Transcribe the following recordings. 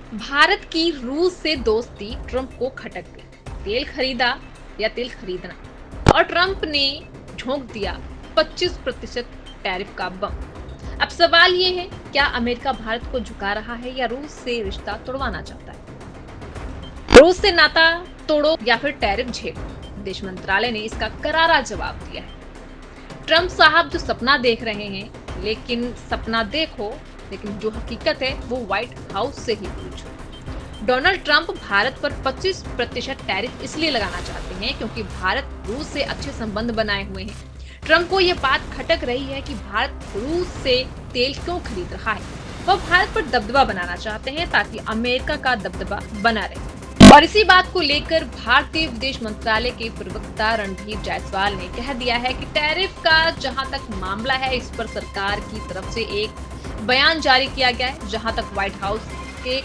भारत की रूस से दोस्ती ट्रंप को खटक गई। तेल खरीदा या तेल खरीदना, और ट्रंप ने झोंक दिया 25% टैरिफ का बम। अब सवाल ये है, क्या अमेरिका भारत को झुका रहा है या रूस से रिश्ता तोड़वाना चाहता है? रूस से नाता तोड़ो या फिर टैरिफ झेलो, विदेश मंत्रालय ने इसका करारा जवाब दिया है। ट्रंप साहब जो सपना देख रहे हैं, लेकिन सपना देखो, लेकिन जो हकीकत है वो व्हाइट हाउस से ही पूछो। डोनाल्ड ट्रंप भारत पर 25% टैरिफ इसलिए लगाना चाहते हैं क्योंकि भारत रूस से अच्छे संबंध बनाए हुए हैं। ट्रंप को यह बात खटक रही है कि भारत रूस से तेल क्यों खरीद रहा है। वह भारत पर दबदबा बनाना चाहते हैं ताकि अमेरिका का दबदबा बना रहे। और इसी बात को लेकर भारतीय विदेश मंत्रालय के प्रवक्ता रणधीर जायसवाल ने कह दिया है कि टैरिफ का जहां तक मामला है, इस पर सरकार की तरफ से एक बयान जारी किया गया है। जहां तक व्हाइट हाउस के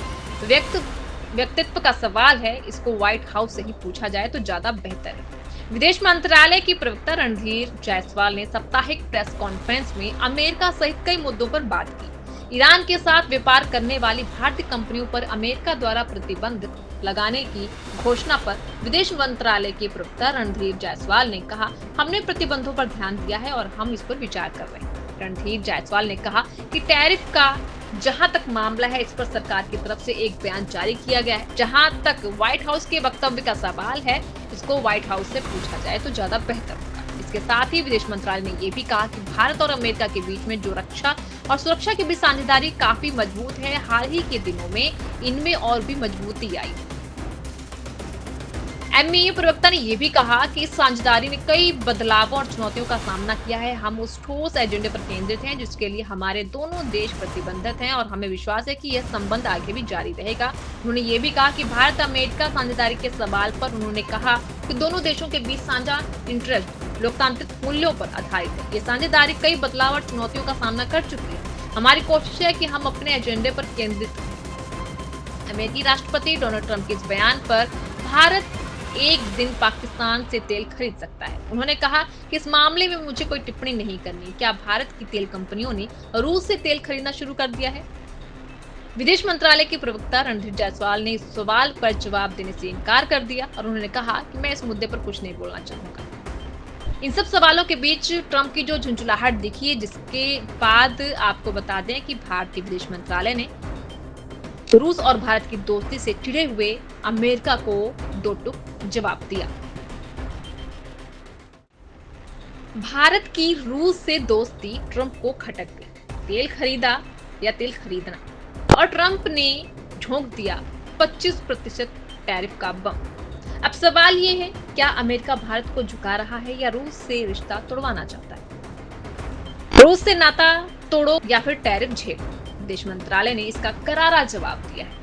व्यक्तित्व का सवाल है, इसको व्हाइट हाउस से ही पूछा जाए तो ज्यादा बेहतर है। विदेश मंत्रालय की प्रवक्ता रणधीर जायसवाल ने साप्ताहिक प्रेस कॉन्फ्रेंस में अमेरिका सहित कई मुद्दों पर बात की। ईरान के साथ व्यापार करने वाली भारतीय कंपनियों पर अमेरिका द्वारा प्रतिबंध लगाने की घोषणा पर विदेश मंत्रालय के प्रवक्ता रणधीर जायसवाल ने कहा, हमने प्रतिबंधों पर ध्यान दिया है और हम इस पर विचार कर रहे हैं। रणधीर जायसवाल ने कहा कि टैरिफ का जहां तक मामला है, इस पर सरकार की तरफ से एक बयान जारी किया गया है। जहां तक व्हाइट हाउस के वक्तव्य का सवाल है, इसको व्हाइट हाउस से पूछा जाए तो ज्यादा बेहतर होगा। इसके साथ ही विदेश मंत्रालय ने यह भी कहा कि भारत और अमेरिका के बीच में जो रक्षा और सुरक्षा की भी साझेदारी काफी मजबूत है। हाल ही के दिनों में इनमें और भी मजबूती आई। एमईए प्रवक्ता ने यह भी कहा कि इस साझेदारी ने कई बदलावों और चुनौतियों का सामना किया है। हम उस ठोस एजेंडे पर केंद्रित हैं जिसके लिए हमारे दोनों देश प्रतिबद्ध हैं और हमें विश्वास है कि यह संबंध आगे भी जारी रहेगा। उन्होंने ये भी कहा कि भारत अमेरिका साझेदारी के सवाल पर उन्होंने कहा कि दोनों देशों के बीच साझा इंटरेस्ट लोकतांत्रिक मूल्यों पर आधारित है। ये साझेदारी कई बदलाव और चुनौतियों का सामना कर चुकी है। हमारी कोशिश है कि हम अपने एजेंडे पर केंद्रित रहें। अमेरिकी राष्ट्रपति डोनाल्ड ट्रंप के इस बयान पर भारत एक दिन पाकिस्तान से तेल खरीद सकता है। उन्होंने कहा कि इस मामले में मुझे कोई टिप्पणी नहीं करनी। क्या भारत की तेल कंपनियों ने रूस से तेल खरीदना शुरू कर दिया है? विदेश मंत्रालय के प्रवक्ता रणधीर जायसवाल ने इस सवाल पर जवाब देने से इनकार कर दिया और उन्होंने कहा कि मैं इस मुद्दे पर कुछ नहीं बोलना चाहूंगा। इन सब सवालों के बीच ट्रंप की जो झुंझुलाहट दिखी है, जिसके बाद आपको बता दें कि भारतीय विदेश मंत्रालय ने रूस और भारत की दोस्ती से चिढ़े हुए अमेरिका को दो टूक जवाब दिया। भारत की रूस से दोस्ती ट्रंप को खटक गई। तेल खरीदा या तेल खरीदना, और ट्रंप ने झोंक दिया 25% टैरिफ का बम। अब सवाल ये है, क्या अमेरिका भारत को झुका रहा है या रूस से रिश्ता तोड़वाना चाहता है? रूस से नाता तोड़ो या फिर टैरिफ झेलो, विदेश मंत्रालय ने इसका करारा जवाब दिया है।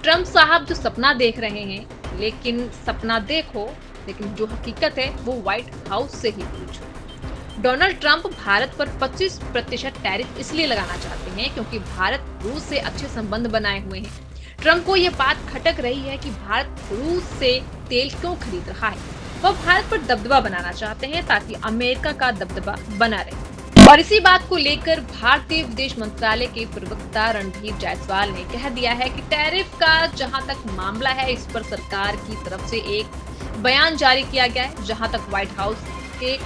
ट्रंप साहब जो सपना देख रहे हैं, लेकिन सपना देखो, लेकिन जो हकीकत है वो व्हाइट हाउस से ही पूछो। डोनाल्ड ट्रंप भारत पर 25% टैरिफ इसलिए लगाना चाहते हैं क्योंकि भारत रूस से अच्छे संबंध बनाए हुए हैं। ट्रंप को यह बात खटक रही है कि भारत रूस से तेल क्यों खरीद रहा है। वह भारत पर दबदबा बनाना चाहते हैं ताकि अमेरिका का दबदबा बना रहे। और इसी बात को लेकर भारतीय विदेश मंत्रालय के प्रवक्ता रणधीर जायसवाल ने कह दिया है कि टैरिफ का जहां तक मामला है, इस पर सरकार की तरफ से एक बयान जारी किया गया है। जहां तक व्हाइट हाउस के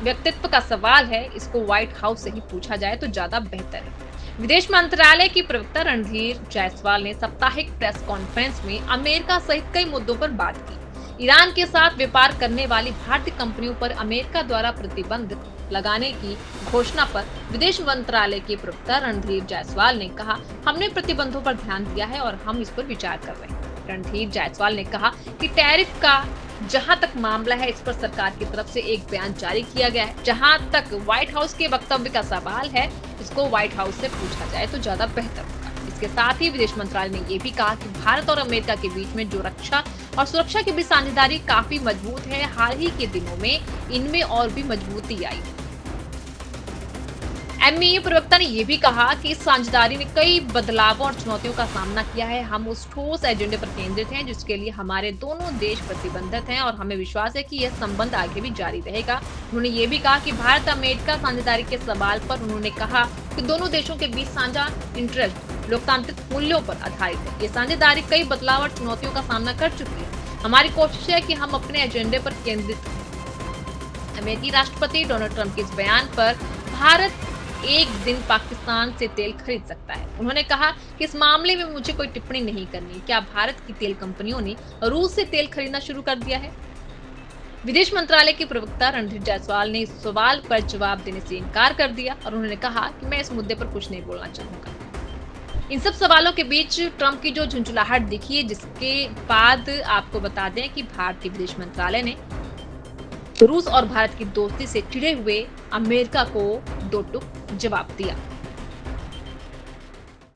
व्यक्तित्व का सवाल है, इसको व्हाइट हाउस से ही पूछा जाए तो ज्यादा बेहतर है। विदेश मंत्रालय की प्रवक्ता रणधीर जायसवाल ने साप्ताहिक प्रेस कॉन्फ्रेंस में अमेरिका सहित कई मुद्दों पर बात की। ईरान के साथ व्यापार करने वाली भारतीय कंपनियों पर अमेरिका द्वारा प्रतिबंध लगाने की घोषणा पर विदेश मंत्रालय के प्रवक्ता रणधीर जायसवाल ने कहा, हमने प्रतिबंधों पर ध्यान दिया है और हम इस पर विचार कर रहे हैं। रणधीर जायसवाल ने कहा कि टैरिफ का जहां तक मामला है, इस पर सरकार की तरफ से एक बयान जारी किया गया है। जहां तक व्हाइट हाउस के वक्तव्य का सवाल है, इसको व्हाइट हाउस से पूछा जाए तो ज्यादा बेहतर होगा। इसके साथ ही विदेश मंत्रालय ने यह भी कहा कि भारत और अमेरिका के बीच में जो रक्षा और सुरक्षा की भी साझेदारी काफी मजबूत है। हाल ही के दिनों में इनमें और भी मजबूती आई। एमईए प्रवक्ता ने यह भी कहा कि इस साझेदारी ने कई बदलावों और चुनौतियों का सामना किया है। हम उस ठोस एजेंडे पर केंद्रित हैं जिसके लिए हमारे दोनों देश प्रतिबद्ध हैं और हमें विश्वास है कि यह संबंध आगे भी जारी रहेगा। उन्होंने ये भी कहा कि भारत अमेरिका साझेदारी के सवाल पर उन्होंने कहा कि दोनों देशों के बीच साझा इंटरेस्ट लोकतांत्रिक मूल्यों पर आधारित है। ये साझेदारी कई बदलाव और चुनौतियों का सामना कर चुकी है। हमारी कोशिश है कि हम अपने एजेंडे पर केंद्रित रहें। अमेरिकी राष्ट्रपति डोनाल्ड ट्रंप के इस बयान पर भारत एक दिन पाकिस्तान से तेल खरीद सकता है। उन्होंने कहा कि इस मामले में मुझे कोई टिप्पणी नहीं करनी। क्या भारत की तेल कंपनियों ने रूस से तेल खरीदना शुरू कर दिया है? विदेश मंत्रालय के प्रवक्ता रणधीर जायसवाल ने इस सवाल पर जवाब देने से इनकार कर दिया और उन्होंने कहा कि मैं इस मुद्दे पर कुछ नहीं बोलना चाहूंगा। इन सब सवालों के बीच ट्रंप की जो झुंझुलाहट दिखी है, जिसके बाद आपको बता दें कि भारतीय विदेश मंत्रालय ने रूस और भारत की दोस्ती से चिढ़े हुए अमेरिका को दो टूक जवाब दिया।